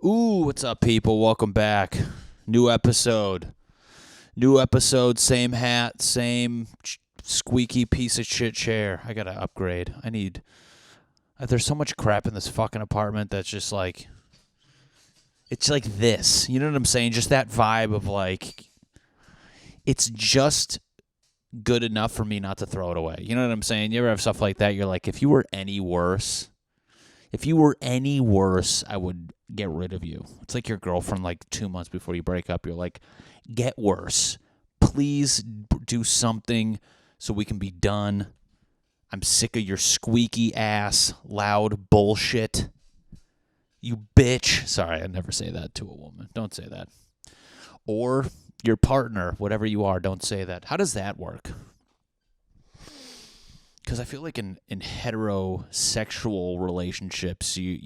Ooh, what's up, people? Welcome back. New episode. Same hat, same squeaky piece of shit chair. I gotta upgrade. There's so much crap in this fucking apartment that's just like, it's like this. You know what I'm saying? Just that vibe of like, it's just good enough for me not to throw it away. You know what I'm saying? You ever have stuff like that? You're like, if you were any worse, I would get rid of you. It's like your girlfriend, like 2 months before you break up, you're like, get worse. Please do something so we can be done. I'm sick of your squeaky ass, loud bullshit. You bitch. Sorry, I never say that to a woman. Don't say that. Or your partner, whatever you are, don't say that. How does that work? Because I feel like in heterosexual relationships, you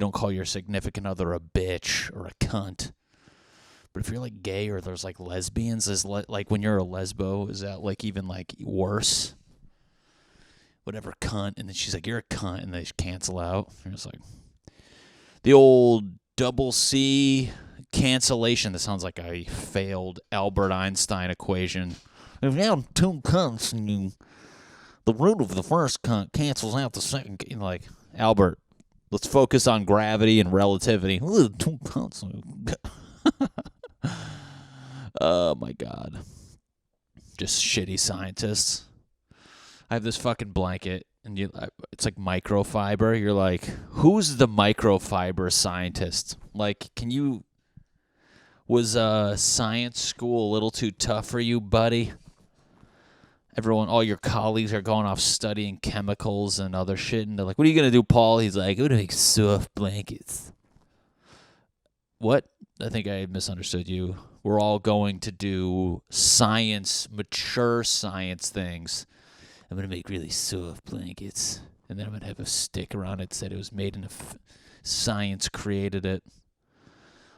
don't call your significant other a bitch or a cunt. But if you're like gay or there's like lesbians, like when you're a lesbo, is that like even like worse? Whatever, cunt. And then she's like, you're a cunt. And they cancel out. And it's like the old double C cancellation. That sounds like a failed Albert Einstein equation. If you have two cunts and the root of the first cunt cancels out the second. Like, Albert, let's focus on gravity and relativity. Two cunts. Oh, my God. Just shitty scientists. I have this fucking blanket, and it's like microfiber. You're like, who's the microfiber scientist? Like, was science school a little too tough for you, buddy? All your colleagues are going off studying chemicals and other shit, and they're like, what are you going to do, Paul? He's like, I'm going to make soft blankets. What? I think I misunderstood you. We're all going to do mature science things. I'm going to make really soft blankets, and then I'm going to have a sticker on it that said it was made in science created it.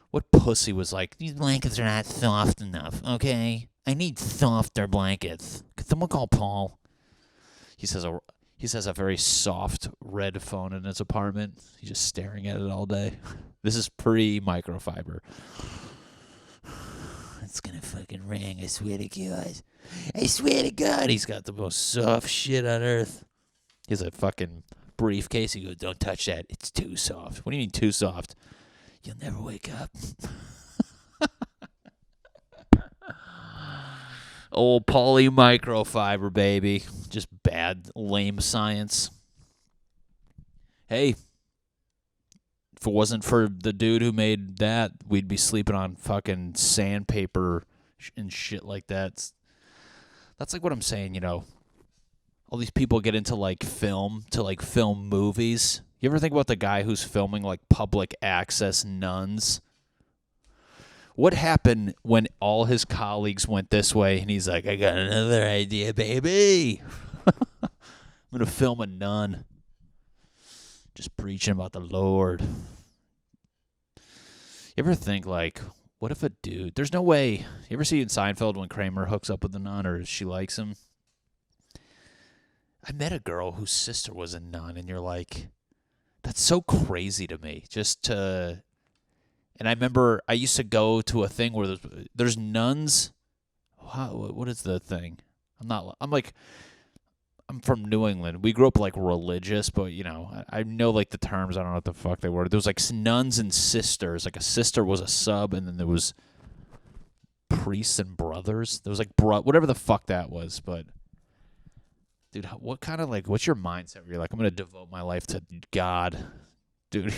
What pussy was like, these blankets are not soft enough, okay? I need softer blankets. Could someone call Paul? He says a very soft red phone in his apartment. He's just staring at it all day. This is pre-microfiber. It's gonna fucking ring, I swear to God. I swear to God, he's got the most soft shit on earth. He has a fucking briefcase. He goes, don't touch that. It's too soft. What do you mean too soft? You'll never wake up. Old poly microfiber, baby. Just bad, lame science. Hey, if it wasn't for the dude who made that, we'd be sleeping on fucking sandpaper and shit like that. That's like what I'm saying, all these people get into like film movies. You ever think about the guy who's filming like public access nuns? What happened when all his colleagues went this way and he's like, I got another idea, baby. I'm going to film a nun just preaching about the Lord. You ever think like, what if a dude, there's no way, you ever see in Seinfeld when Kramer hooks up with the nun or she likes him? I met a girl whose sister was a nun, and you're like, that's so crazy to me. And I remember I used to go to a thing where there's nuns. What is the thing? I'm from New England. We grew up like religious, but I know like the terms. I don't know what the fuck they were. There was like nuns and sisters. Like a sister was a sub, and then there was priests and brothers. There was like whatever the fuck that was. But dude, what kind of like, what's your mindset where you're like, I'm gonna devote my life to God, dude?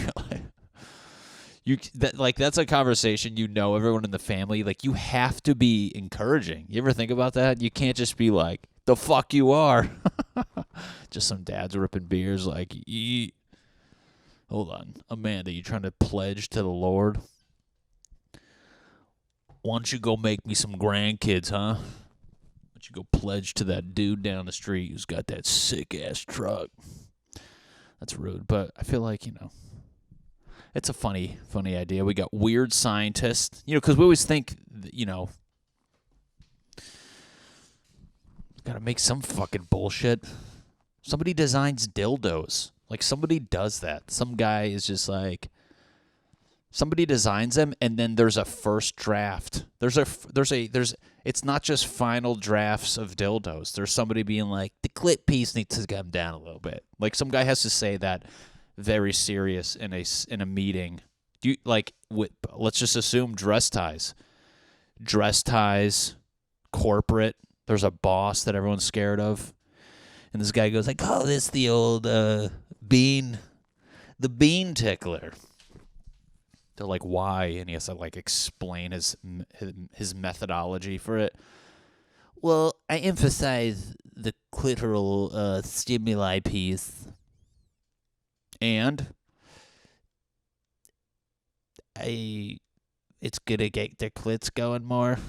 That's a conversation. Everyone in the family, like, you have to be encouraging. You ever think about that? You can't just be like, the fuck you are. Just some dads ripping beers like, hold on, Amanda, you trying to pledge to the Lord? Why don't you go make me some grandkids, huh? Why don't you go pledge to that dude down the street who's got that sick-ass truck? That's rude, but I feel like, it's a funny idea. We got weird scientists, because we always think, gotta make some fucking bullshit. Somebody designs dildos. Like, somebody does that. Some guy is just like, Somebody designs them, and then there's a first draft. It's not just final drafts of dildos. There's somebody being like, the clit piece needs to come down a little bit. Like, some guy has to say that very serious in a meeting. Let's just assume dress ties, corporate. There's a boss that everyone's scared of, and this guy goes, I call this the old the bean tickler. They're like, why? And he has to like explain his methodology for it. Well, I emphasize the clitoral stimuli piece, and it's gonna get their clits going more.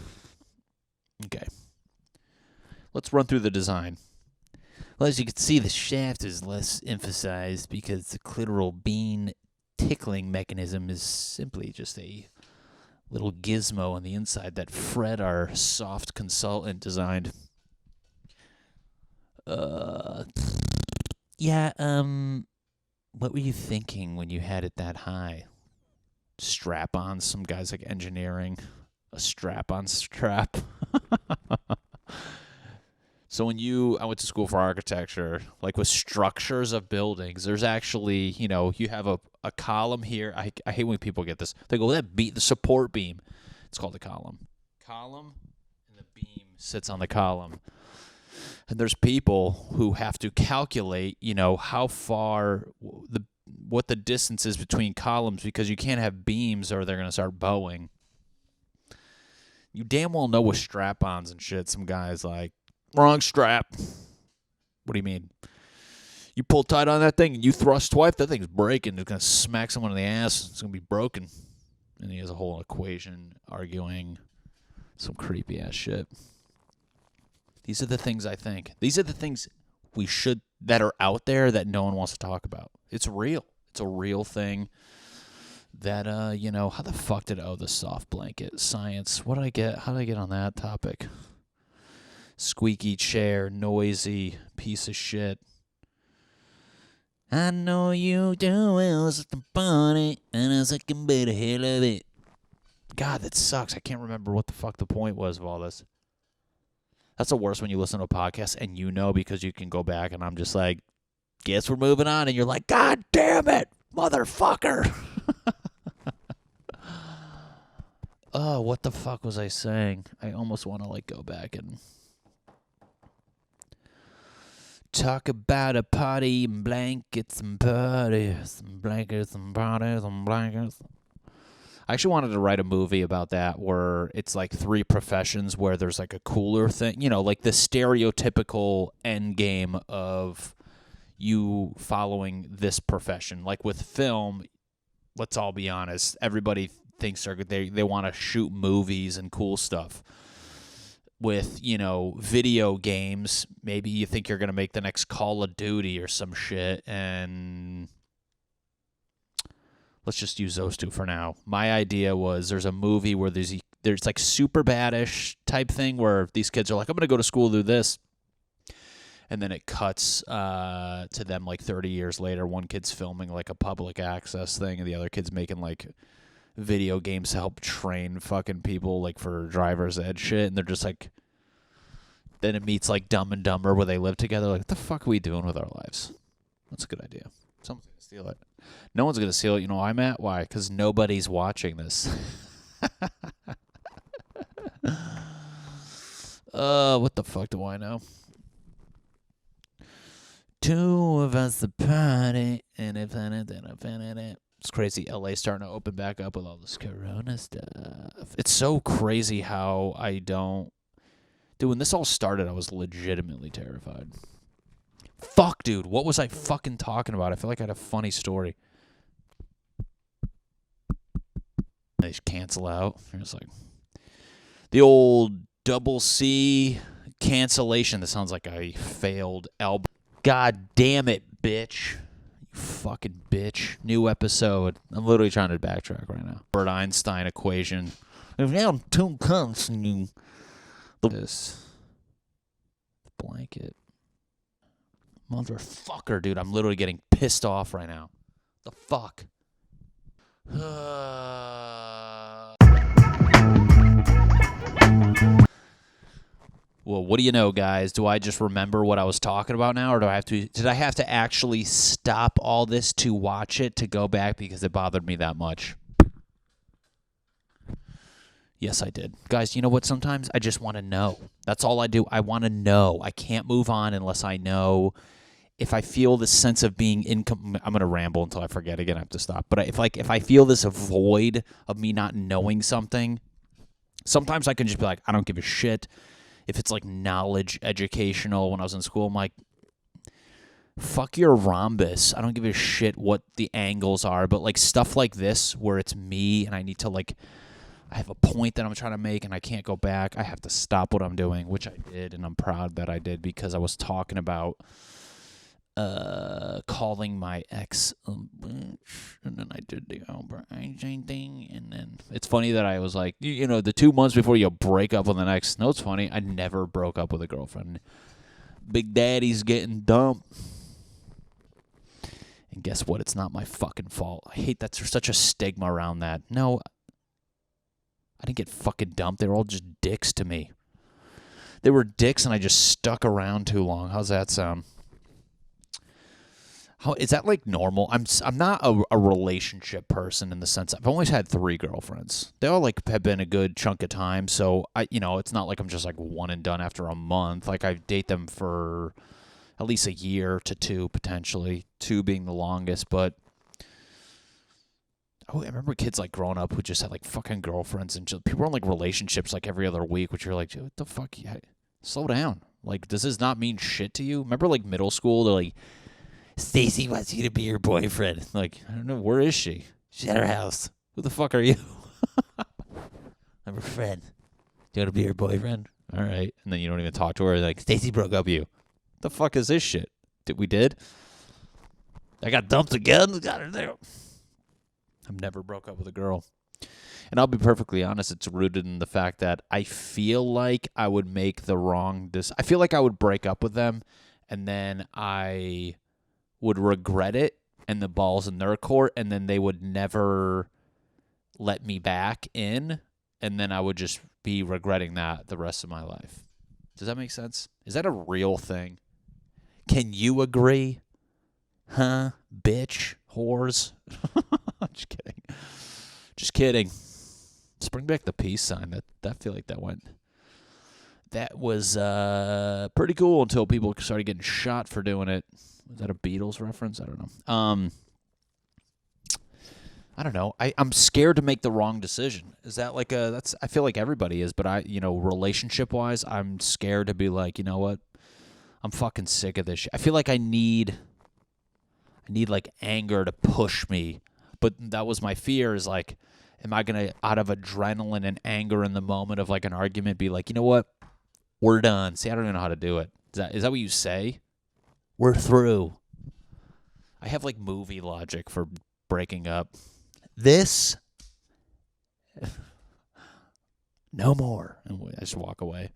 Okay, let's run through the design. Well, as you can see, the shaft is less emphasized because the clitoral bean tickling mechanism is simply just a little gizmo on the inside that Fred, our soft consultant, designed. What were you thinking when you had it that high? Strap-ons, some guys like engineering, a strap-on strap. So I went to school for architecture, like with structures of buildings, there's actually, you have a column here. I hate when people get this. They go, the support beam. It's called a column. Column, and the beam sits on the column. And there's people who have to calculate, how far, what the distance is between columns, because you can't have beams or they're going to start bowing. You damn well know with strap-ons and shit, some guys like, wrong strap. What do you mean? You pull tight on that thing and you thrust twice, that thing's breaking. It's going to smack someone in the ass. It's going to be broken. And he has a whole equation arguing some creepy-ass shit. These are the things I think. These are the things that are out there that no one wants to talk about. It's real. It's a real thing that, how the fuck the soft blanket? Science. How did I get on that topic? Squeaky chair, noisy piece of shit. I know you do well, such a funny, and I can be the hell of it. God, that sucks. I can't remember what the fuck the point was of all this. That's the worst when you listen to a podcast and because you can go back and I'm just like, guess we're moving on, and you're like, God damn it, motherfucker. Oh, what the fuck was I saying? I almost want to go back and talk about a party and blankets and parties and blankets and parties and blankets. I actually wanted to write a movie about that where it's like three professions where there's like a cooler thing, like the stereotypical end game of you following this profession. Like with film, let's all be honest, everybody thinks they want to shoot movies and cool stuff. With, video games, maybe you think you're going to make the next Call of Duty or some shit, and let's just use those two for now. My idea was there's a movie where there's like super badish type thing where these kids are like, I'm going to go to school to do this. And then it cuts to them like 30 years later. One kid's filming like a public access thing, and the other kid's making like video games to help train fucking people like for driver's ed shit, and they're just like, then it meets like Dumb and Dumber where they live together. Like, what the fuck are we doing with our lives? That's a good idea. Someone's gonna steal it. No one's gonna steal it. You know why, Matt? Why? Because nobody's watching this. What the fuck do I know? Two of us a party, and if it. It's crazy. LA's starting to open back up with all this corona stuff. It's so crazy how I don't... Dude, when this all started, I was legitimately terrified. Fuck, dude. What was I fucking talking about? I feel like I had a funny story. They just cancel out. It's like... The old double C cancellation. That sounds like a failed album. God damn it, bitch. Fucking bitch. New episode. I'm literally trying to backtrack right now. Albert Einstein equation. If you have two cups and you... This blanket. Motherfucker, dude. I'm literally getting pissed off right now. The fuck? Well, what do you know, guys? Do I just remember what I was talking about now, or did I have to actually stop all this to watch it, to go back because it bothered me that much? Yes, I did. Guys, you know what? Sometimes I just want to know. That's all I do. I want to know. I can't move on unless I know. If I feel this sense of being I'm going to ramble until I forget again. I have to stop. But if I feel this void of me not knowing something, sometimes I can just be like, I don't give a shit. If it's like knowledge, educational, when I was in school, I'm like, fuck your rhombus. I don't give a shit what the angles are. But like stuff like this where it's me and I need to like, I have a point that I'm trying to make and I can't go back. I have to stop what I'm doing, which I did. And I'm proud that I did because I was talking about calling my ex and then I did the Albert Einstein thing, and then it's funny that I was like, you know, the 2 months before you break up with an ex. No, it's funny, I never broke up with a girlfriend. Big Daddy's getting dumped, and guess what, it's not my fucking fault. I hate that there's such a stigma around that. No, I didn't get fucking dumped. They were all just dicks to me. They were dicks and I just stuck around too long. How's that sound? How is that like normal? I'm not a relationship person in the sense I've always had 3 girlfriends. They all like have been a good chunk of time, so it's not like I'm just like one and done after a month. Like I date them for at least a year to 2 potentially, 2 being the longest. But I remember kids like growing up who just had like fucking girlfriends and just, people were in like relationships like every other week, which you're like, what the fuck? Slow down. Like, does this not mean shit to you? Remember like middle school? They're like, Stacy wants you to be her boyfriend. Like, I don't know, where is she? She's at her house. Who the fuck are you? I'm her friend. Do you want to be her boyfriend? All right. And then you don't even talk to her. Like, Stacy broke up with you. The fuck is this shit? We did? I got dumped again? Got her there. I've never broke up with a girl. And I'll be perfectly honest, it's rooted in the fact that I feel like I would make the wrong I feel like I would break up with them, and then I would regret it, and the ball's in their court, and then they would never let me back in, and then I would just be regretting that the rest of my life. Does that make sense? Is that a real thing? Can you agree? Huh? Bitch? Whores? Just kidding. Just kidding. Let's bring back the peace sign. I feel like that was pretty cool until people started getting shot for doing it. Was that a Beatles reference? I don't know. I don't know. I'm scared to make the wrong decision. Is that like I feel like everybody is, but relationship wise, I'm scared to be like, you know what? I'm fucking sick of this shit. I feel like I need like anger to push me. But that was my fear, is like, am I going to, out of adrenaline and anger in the moment of like an argument, be like, you know what? We're done. See, I don't even know how to do it. Is that what you say? We're through. I have like movie logic for breaking up. This, no more. And I just walk away.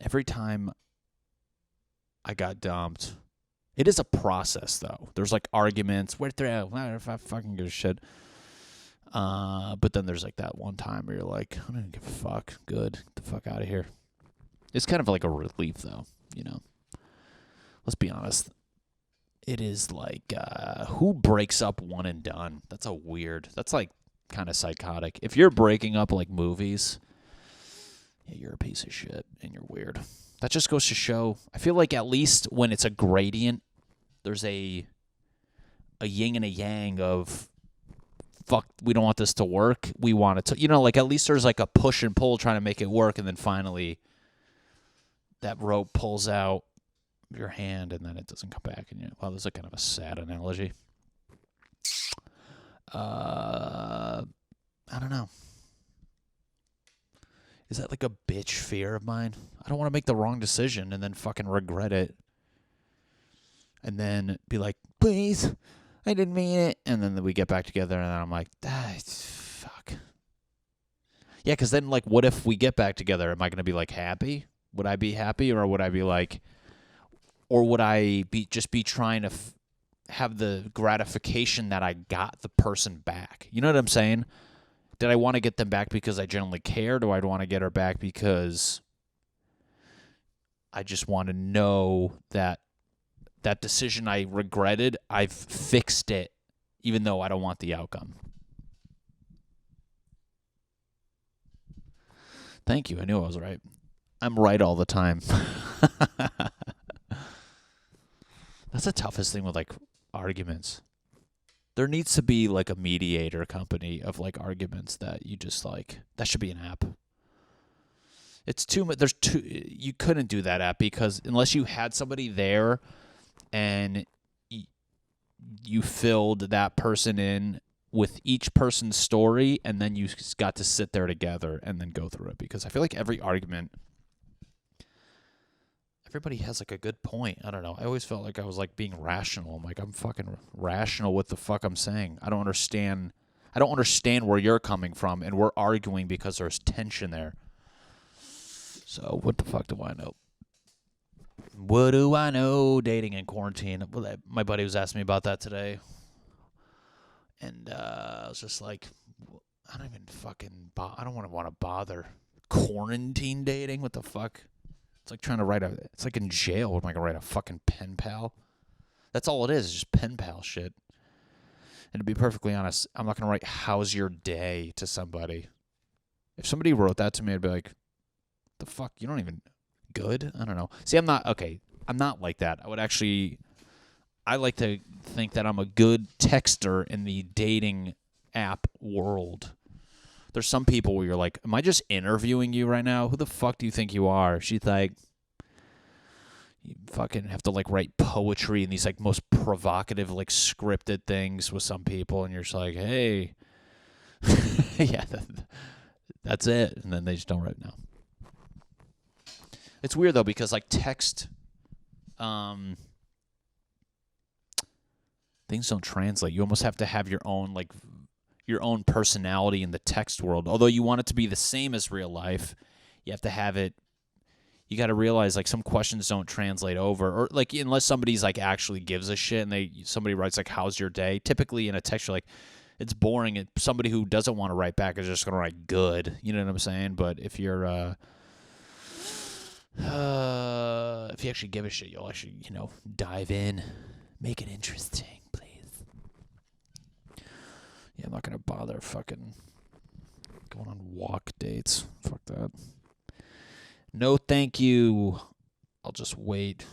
Every time I got dumped, it is a process though. There's like arguments. We're through. If I fucking give a shit. But then there's like that one time where you're like, I don't give a fuck. Good. Get the fuck out of here. It's kind of like a relief though, you know. Let's be honest. It is like, who breaks up one and done? That's like kind of psychotic. If you're breaking up like movies, yeah, you're a piece of shit and you're weird. That just goes to show, I feel like at least when it's a gradient, there's a yin and a yang of, fuck, we don't want this to work. We want it to, like at least there's like a push and pull trying to make it work. And then finally that rope pulls out your hand and then it doesn't come back. And wow, this is kind of a sad analogy. I don't know. Is that like a bitch fear of mine? I don't want to make the wrong decision and then fucking regret it. And then be like, please, I didn't mean it. And then we get back together and then I'm like, fuck. Yeah, because then like, what if we get back together? Am I going to be like happy? Would I be happy, or would I be like, or would I be trying to have the gratification that I got the person back. You know what I'm saying? Did I want to get them back because I genuinely cared, or I'd want to get her back because I just want to know that that decision I regretted, I've fixed it, even though I don't want the outcome. Thank you. I knew I was right. I'm right all the time. That's the toughest thing with, like, arguments. There needs to be, like, a mediator company of, like, arguments that you just, like, that should be an app. It's too much. You couldn't do that app because unless you had somebody there and you filled that person in with each person's story, and then you got to sit there together and then go through it. Because I feel like every argument, everybody has, like, a good point. I don't know. I always felt like I was, like, being rational. I'm like, I'm fucking rational with the fuck I'm saying. I don't understand where you're coming from, and we're arguing because there's tension there. So what the fuck do I know? What do I know? Dating in quarantine. My buddy was asking me about that today. And I was just like, I don't even fucking, I don't want to bother. Quarantine dating? What the fuck? It's like trying to it's like in jail. Am I going to write a fucking pen pal? That's all it is just pen pal shit. And to be perfectly honest, I'm not going to write, how's your day, to somebody. If somebody wrote that to me, I'd be like, the fuck? You don't even, good? I don't know. See, I'm not like that. I like to think that I'm a good texter in the dating app world. There's some people where you're like, am I just interviewing you right now? Who the fuck do you think you are? She's like, you fucking have to, like, write poetry and these, like, most provocative, like, scripted things with some people, and you're just like, hey. Yeah, that's it. And then they just don't write now. It's weird, though, because, like, text, things don't translate. You almost have to have your own, like, your own personality in the text world. Although you want it to be the same as real life, you have to have it. You got to realize, like, some questions don't translate over, or, like, unless somebody's, like, actually gives a shit and somebody writes, like, how's your day? Typically in a text, you're like, it's boring. Somebody who doesn't want to write back is just going to write good. You know what I'm saying? But if you're, if you actually give a shit, you'll actually, dive in, make it interesting, please. Yeah, I'm not going to bother fucking going on walk dates. Fuck that. No, thank you. I'll just wait.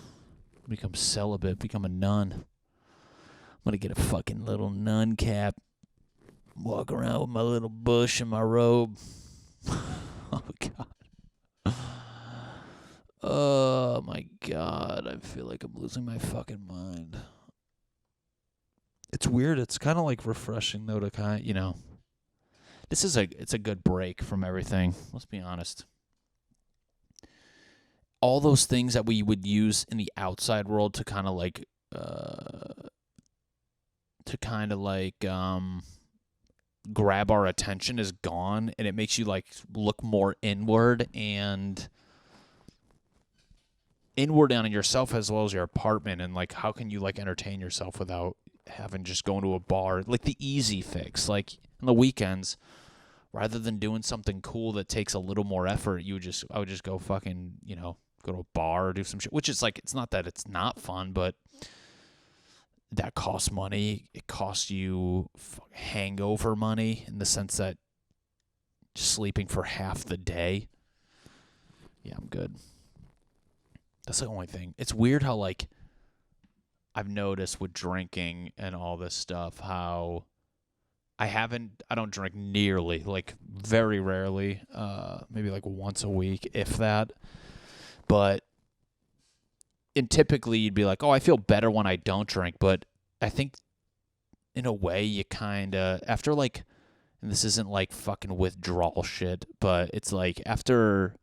Become celibate. Become a nun. I'm going to get a fucking little nun cap. Walk around with my little bush and my robe. Oh, God. Oh, my God. I feel like I'm losing my fucking mind. It's weird. It's kind of, like, refreshing, though, to kind of, it's a good break from everything. Let's be honest. All those things that we would use in the outside world to kind of, like, grab our attention is gone, and it makes you, like, look more inward on yourself as well as your apartment, and, like, how can you, like, entertain yourself without having just going to a bar, like the easy fix. Like on the weekends, rather than doing something cool that takes a little more effort, I would just go fucking, go to a bar or do some shit, which is like, it's not that it's not fun, but that costs money. It costs you hangover money in the sense that just sleeping for half the day. Yeah, I'm good. That's the only thing. It's weird how, like, I've noticed with drinking and all this stuff, how I don't drink nearly, like, very rarely, maybe like once a week, if that. But, and typically you'd be like, oh, I feel better when I don't drink. But I think in a way you kind of, after, like, and this isn't like fucking withdrawal shit, but it's like after,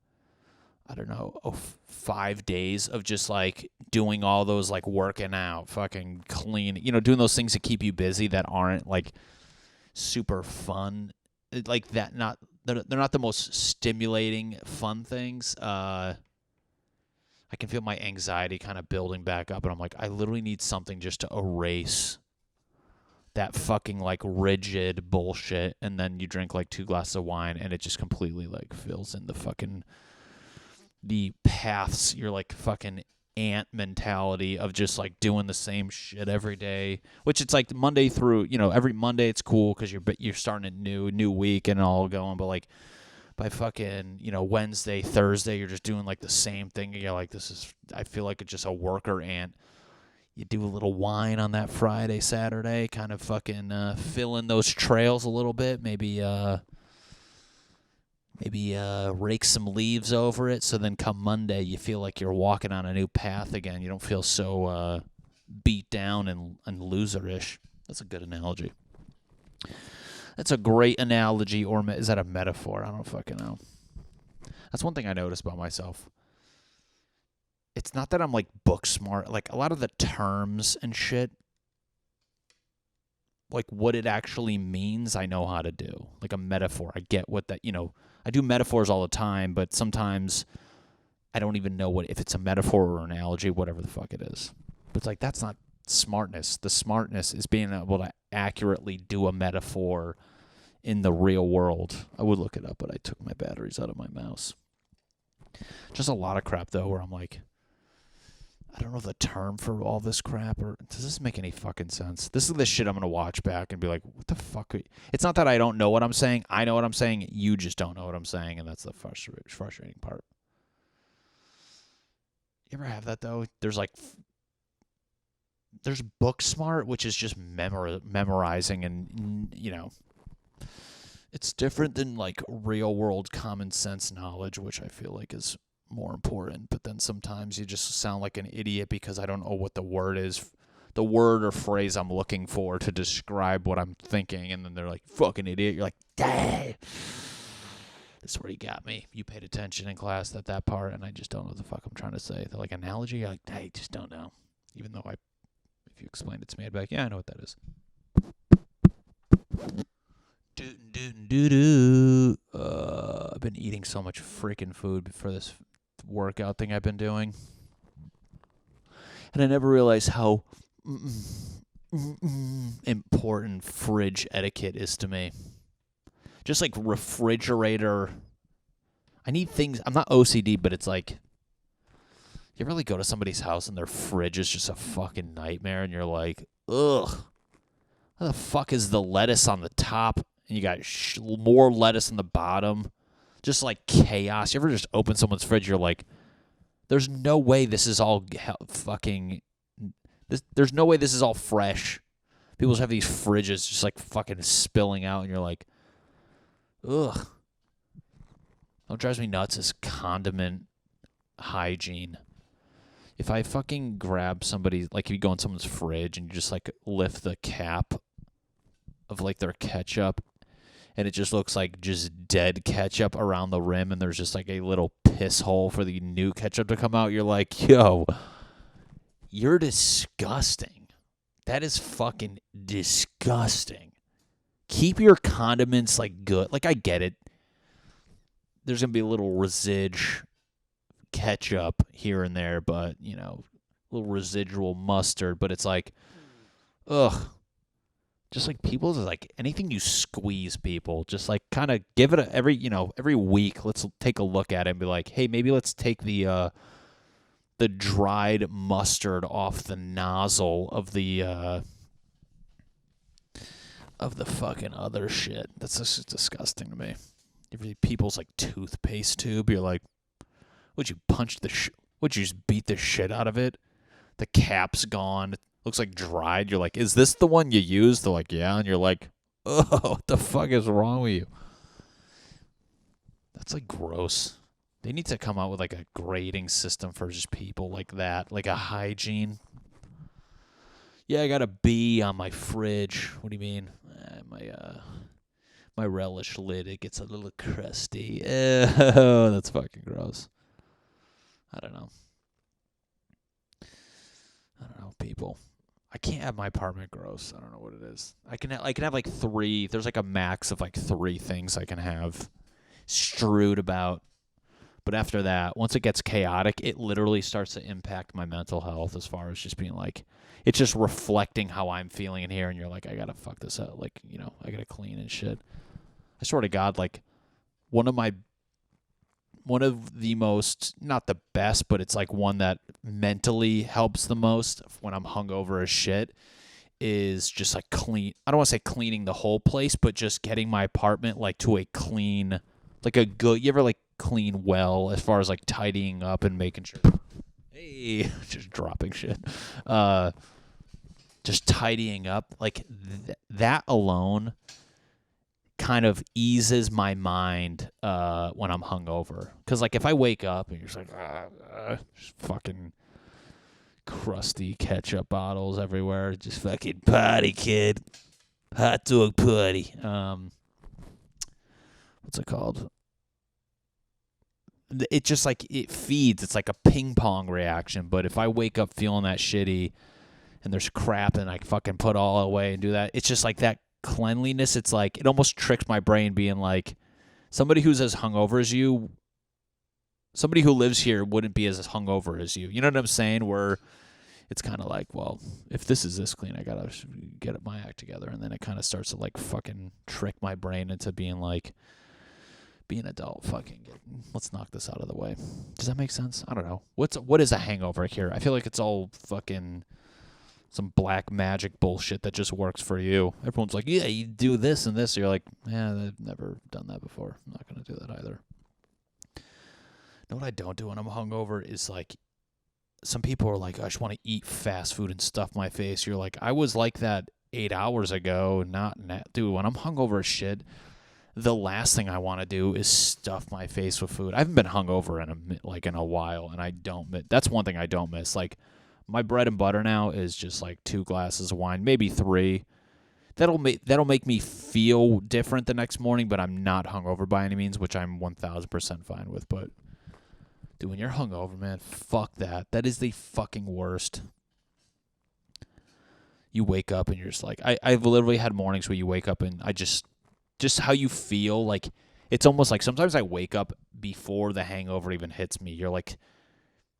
I don't know, 5 days of just, like, doing all those, like, working out, fucking clean, doing those things that keep you busy that aren't, like, super fun, like that. They're not the most stimulating, fun things. I I can feel my anxiety kind of building back up, and I'm like, I literally need something just to erase that fucking like rigid bullshit. And then you drink like 2 glasses of wine, and it just completely like fills in the paths. You're like fucking ant mentality of just like doing the same shit every day, which it's like Monday through, every Monday it's cool because you're starting a new week and all going, but like by fucking, Wednesday, Thursday, you're just doing like the same thing. You're like, I feel like it's just a worker ant. You do a little wine on that Friday, Saturday, kind of fucking fill in those trails a little bit. Maybe rake some leaves over it, so then come Monday, you feel like you're walking on a new path again. You don't feel so beat down and loserish. That's a good analogy. That's a great analogy, or is that a metaphor? I don't fucking know. That's one thing I noticed about myself. It's not that I'm like book smart. Like a lot of the terms and shit, like what it actually means, I know how to do. Like a metaphor. I get what that, I do metaphors all the time, but sometimes I don't even know if it's a metaphor or an analogy, whatever the fuck it is. But it's like, that's not smartness. The smartness is being able to accurately do a metaphor in the real world. I would look it up, but I took my batteries out of my mouse. Just a lot of crap, though, where I'm like, I don't know the term for all this crap, or does this make any fucking sense? This is the shit I'm going to watch back and be like, what the fuck? It's not that I don't know what I'm saying. I know what I'm saying. You just don't know what I'm saying, and that's the frustrating part. You ever have that, though? There's book smart, which is just memorizing, and, it's different than, like, real-world common sense knowledge, which I feel like is more important. But then sometimes you just sound like an idiot because I don't know what the word is, the word or phrase I'm looking for to describe what I'm thinking, and then they're like, fucking idiot. You're like, dang. That's where you got me. You paid attention in class at that part, and I just don't know what the fuck I'm trying to say. They're like, analogy? You're like, I just don't know. Even though if you explained it to me, I'd be like, yeah, I know what that is. I've been eating so much freaking food for this workout thing I've been doing, and I never realized how important fridge etiquette is to me. Just like refrigerator. I need things. I'm not OCD, but it's like, you really go to somebody's house and their fridge is just a fucking nightmare, and you're like, ugh, how the fuck is the lettuce on the top? And you got more lettuce on the bottom. Just like chaos. You ever just open someone's fridge, you're like, there's no way this is all there's no way this is all fresh. People just have these fridges just like fucking spilling out, and you're like, ugh. What drives me nuts is condiment hygiene. If I fucking grab somebody, like if you go in someone's fridge and you just like lift the cap of like their ketchup, and it just looks like just dead ketchup around the rim, and there's just like a little piss hole for the new ketchup to come out, you're like, yo, you're disgusting. That is fucking disgusting. Keep your condiments like good. Like, I get it. There's going to be a little ketchup here and there, but, a little residual mustard, but it's like, ugh. Just like people, just like anything you squeeze people, just like kind of give it every week. Let's take a look at it and be like, hey, maybe let's take the dried mustard off the nozzle of the fucking other shit. That's just disgusting to me. People's like toothpaste tube. You're like, would you would you just beat the shit out of it? The cap's gone. Looks like dried. You're like, is this the one you used? They're like, yeah. And you're like, oh, what the fuck is wrong with you? That's like gross. They need to come out with like a grading system for just people like that, like a hygiene. Yeah, I got a B on my fridge. What do you mean? My relish lid, it gets a little crusty. Oh, that's fucking gross. I don't know, people. I can't have my apartment gross. I don't know what it is. I can have like 3. There's like a max of like 3 things I can have strewed about But after that, once it gets chaotic, it literally starts to impact my mental health as far as just being like, it's just reflecting how I'm feeling in here. And you're like, I got to fuck this up. Like, I got to clean and shit. I swear to God, like one of the most, not the best, but it's like one that mentally helps the most when I'm hungover as shit is just like clean. I don't want to say cleaning the whole place, but just getting my apartment like to a clean, like a good, you ever like clean well as far as like tidying up and making sure, hey, just dropping shit, just tidying up, like that alone kind of eases my mind when I'm hungover. Because like if I wake up and you're just like just fucking crusty ketchup bottles everywhere, just fucking party, kid, hot dog party. What's it called? It just like it feeds. It's like a ping pong reaction. But if I wake up feeling that shitty and there's crap and I fucking put all away and do that, it's just like that cleanliness. It's like it almost tricks my brain being like, somebody who's as hungover as you, somebody who lives here wouldn't be as hungover as you. You know what I'm saying? Where it's kind of like, well, if this is this clean, I gotta get my act together, and then it kind of starts to like fucking trick my brain into being like, be an adult, let's knock this out of the way. Does that make sense? I don't know. What is a hangover here? I feel like it's all fucking some black magic bullshit that just works for you. Everyone's like, yeah, you do this and this. You're like, yeah, I've never done that before. I'm not going to do that either. You know what I don't do when I'm hungover is like, some people are like, I just want to eat fast food and stuff my face. You're like, I was like that 8 hours ago. Dude, when I'm hungover as shit, the last thing I want to do is stuff my face with food. I haven't been hungover in a while, and I don't miss. That's one thing I don't miss. Like, my bread and butter now is just like 2 glasses of wine, maybe 3. That'll make me feel different the next morning, but I'm not hungover by any means, which I'm 1,000% fine with. But dude, when you're hungover, man, fuck that. That is the fucking worst. You wake up and you're just like, I've literally had mornings where you wake up and I just how you feel, like it's almost like sometimes I wake up before the hangover even hits me. You're like,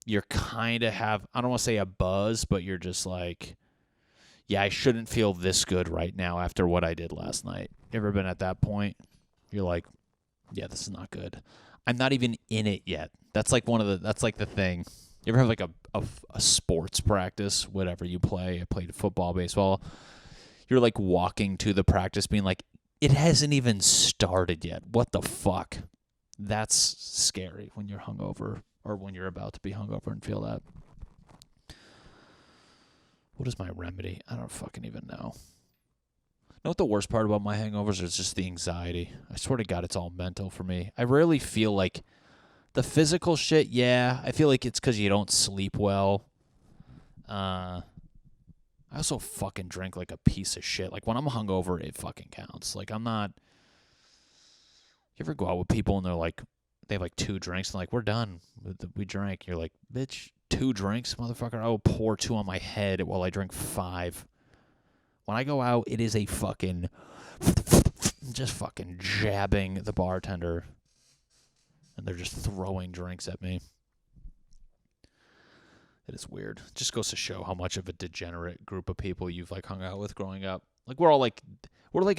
you're kind of I don't want to say a buzz, but you're just like, yeah, I shouldn't feel this good right now after what I did last night. You ever been at that point? You're like, yeah, this is not good. I'm not even in it yet. That's like that's like the thing. You ever have like a sports practice, whatever you play? I played football, baseball. You're like walking to the practice being like, it hasn't even started yet. What the fuck? That's scary when you're hungover or when you're about to be hungover and feel that. What is my remedy? I don't fucking even know. You know what the worst part about my hangovers is? Just the anxiety. I swear to God, it's all mental for me. I rarely feel like the physical shit, yeah. I feel like it's because you don't sleep well. I also fucking drink like a piece of shit. Like when I'm hungover, it fucking counts. Like I'm not. You ever go out with people and they're like, they have like 2 drinks and like, we're done. We drank. You're like, bitch, 2 drinks, motherfucker. I will pour 2 on my head while I drink 5. When I go out, it is a fucking, just fucking jabbing the bartender. And they're just throwing drinks at me. It is weird. It just goes to show how much of a degenerate group of people you've like hung out with growing up. Like we're like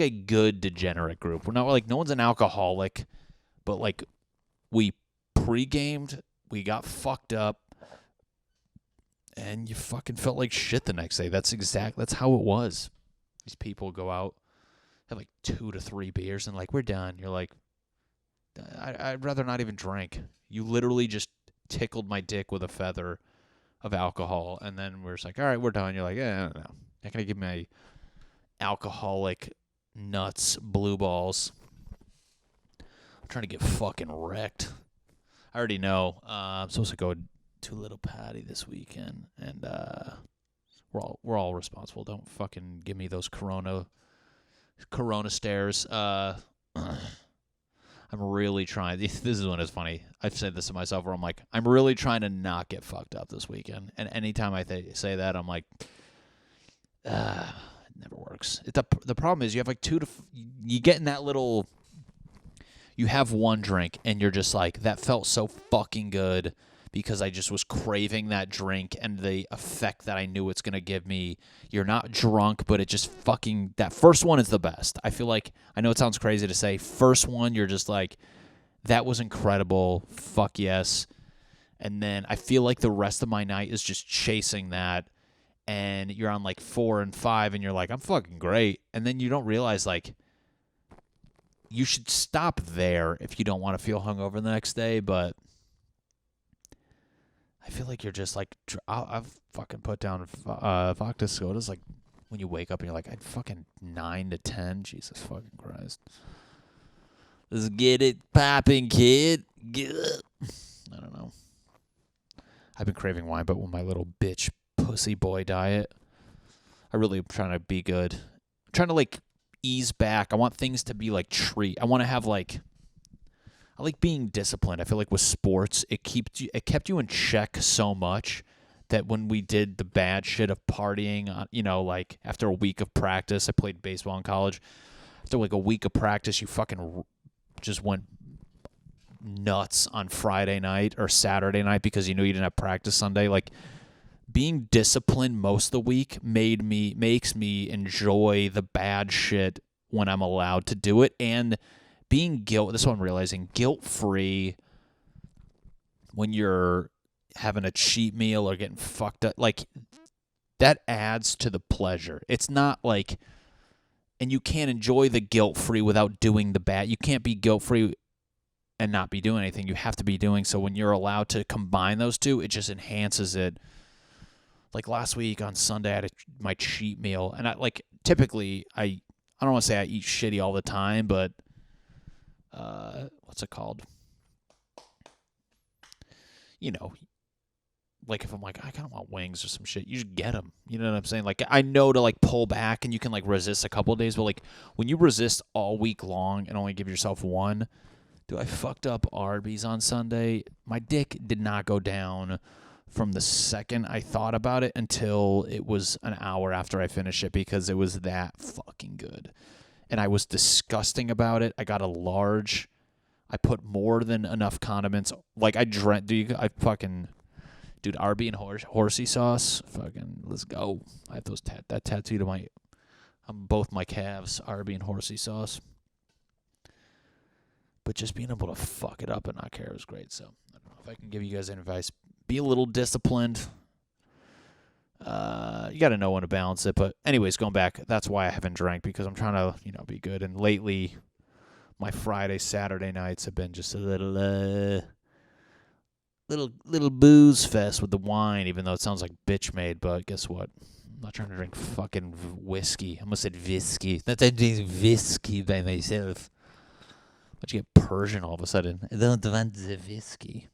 a good degenerate group. We're not like, no one's an alcoholic, but like we pre-gamed, we got fucked up, and you fucking felt like shit the next day. That's how it was. These people go out, have like 2 to 3 beers, and like, we're done. You're like, I'd rather not even drink. You literally just tickled my dick with a feather of alcohol, and then we're just like, all right, we're done. You're like, yeah, no. Not gonna give me alcoholic nuts, blue balls. I'm trying to get fucking wrecked. I already know. I'm supposed to go to Little Patty this weekend, and we're all responsible. Don't fucking give me those Corona stares. I'm really trying. This is when it's funny. I've said this to myself where I'm like, I'm really trying to not get fucked up this weekend. And anytime I say that, I'm like, it never works. The problem is you have like you get in that little, you have one drink and you're just like, that felt so fucking good because I just was craving that drink and the effect that I knew it's going to give me. You're not drunk, but it just fucking, that first one is the best. I feel like, I know it sounds crazy to say, first one, you're just like, that was incredible. Fuck yes. And then I feel like the rest of my night is just chasing that. And you're on like 4 and 5 and you're like, I'm fucking great. And then you don't realize like, you should stop there if you don't want to feel hungover the next day, but I feel like you're just like, I've fucking put down vodka sodas like when you wake up and you're like, I'd fucking 9 to 10. Jesus fucking Christ. Let's get it popping, kid. Get up. I don't know. I've been craving wine, but with my little bitch pussy boy diet, I really am trying to be good. I'm trying to like ease back. I want things to be like treat. I want to have like, I like being disciplined. I feel like with sports, it kept you in check so much that when we did the bad shit of partying, like after a week of practice, I played baseball in college. After like a week of practice, you fucking just went nuts on Friday night or Saturday night because you knew you didn't have practice Sunday. Like being disciplined most of the week makes me enjoy the bad shit when I'm allowed to do it, and being this is what I'm realizing, guilt-free when you're having a cheat meal or getting fucked up, like that adds to the pleasure. It's not like, and you can't enjoy the guilt-free without doing the bad. You can't be guilt-free and not be doing anything. You have to be doing. So when you're allowed to combine those two, it just enhances it. Like last week on Sunday, I had my cheat meal, and typically I don't want to say I eat shitty all the time, but what's it called? Like if I'm like, I kind of want wings or some shit, you just get them. You know what I'm saying? Like I know to like pull back and you can like resist a couple of days, but like when you resist all week long and only give yourself one, dude, I fucked up Arby's on Sunday. My dick did not go down from the second I thought about it until it was an hour after I finished it because it was that fucking good. And I was disgusting about it. I got a large. I put more than enough condiments. Like I dreamt, dude, Arby and horsey sauce. Fucking, let's go. I have that tattooed on both my calves, Arby and horsey sauce. But just being able to fuck it up and not care was great. So I don't know if I can give you guys any advice. Be a little disciplined. You got to know when to balance it. But anyways, going back, that's why I haven't drank, because I'm trying to, be good. And lately, my Friday, Saturday nights have been just a little booze fest with the wine, even though it sounds like bitch made. But guess what? I'm not trying to drink fucking whiskey. I almost said whiskey. That's I drink whiskey by myself. But you get Persian all of a sudden. I don't want the whiskey.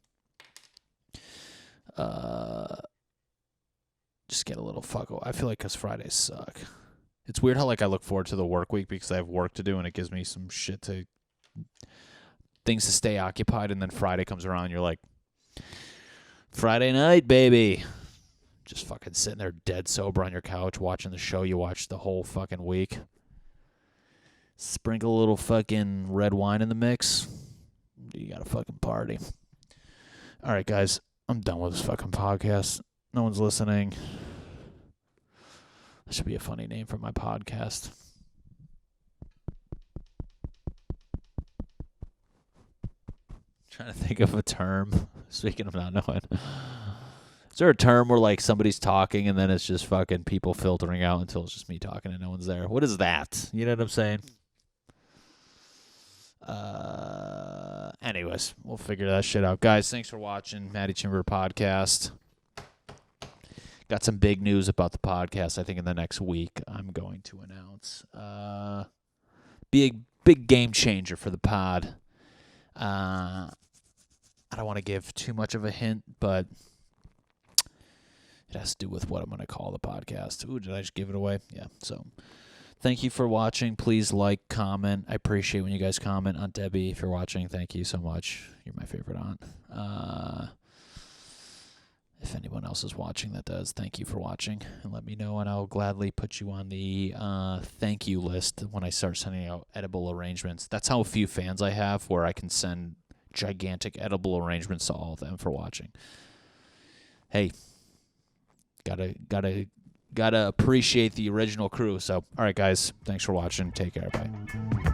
Just get a little fuck. I feel like because Fridays suck. It's weird how like I look forward to the work week because I have work to do and it gives me some things to stay occupied, and then Friday comes around and you're like, Friday night, baby. Just fucking sitting there dead sober on your couch watching the show you watched the whole fucking week. Sprinkle a little fucking red wine in the mix. You got a fucking party. All right, guys. I'm done with this fucking podcast. No one's listening. That should be a funny name for my podcast. Trying to think of a term. Speaking of not knowing. Is there a term where like somebody's talking and then it's just fucking people filtering out until it's just me talking and no one's there? What is that? You know what I'm saying? Anyways, we'll figure that shit out. Guys, thanks for watching Matty Chymbor podcast. Got some big news about the podcast. I think in the next week I'm going to announce. Be a big game changer for the pod. I don't want to give too much of a hint, but it has to do with what I'm going to call the podcast. Ooh, did I just give it away? Yeah, so thank you for watching. Please like, comment. I appreciate when you guys comment. Aunt Debbie, if you're watching, thank you so much. You're my favorite aunt. If anyone else is watching that does, thank you for watching. And let me know, and I'll gladly put you on the thank you list when I start sending out edible arrangements. That's how few fans I have, where I can send gigantic edible arrangements to all of them for watching. Hey, gotta appreciate the original crew. So, all right, guys, thanks for watching. Take care. Bye.